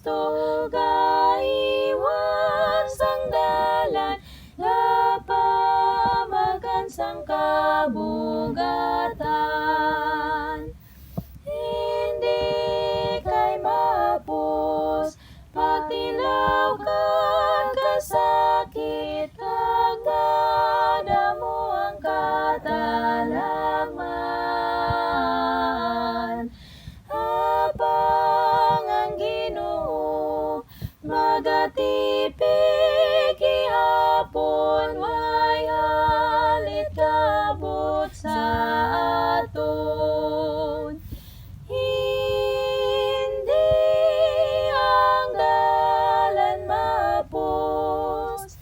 Kristo, gaiwan sang dalan, gapamagan sang kabugatan. Hindi kay mapus, pagtilaw kag kasakit, kag nadamo ang katalagman. Apang ang Ginoo magatipig ihapon, way halit kabot sa aton. Hindi ang dalan mapus,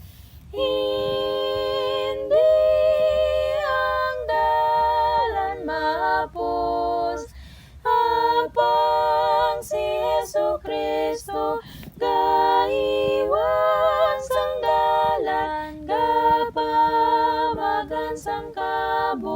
hindi ang dalan mapus. Apang si Jesucristo, gaiwan sang dalan, gapamagan sang kabugatan.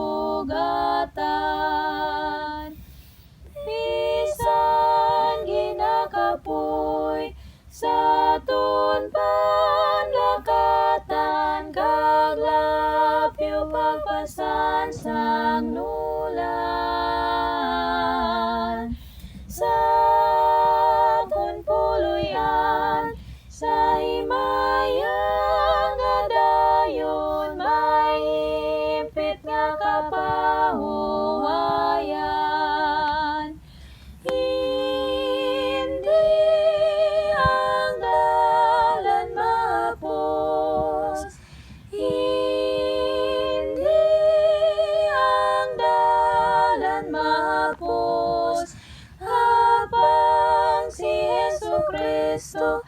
Bisan ginakapoy sa aton panlakatan, kag lapyo pagpasan sang nulan. Sa akon puloy-an, sa himayang nga dayon, may himpit nga kapahuwayan. Hindi ang dalan mapus, hindi ang dalan mapus. Habang si Jesucristo,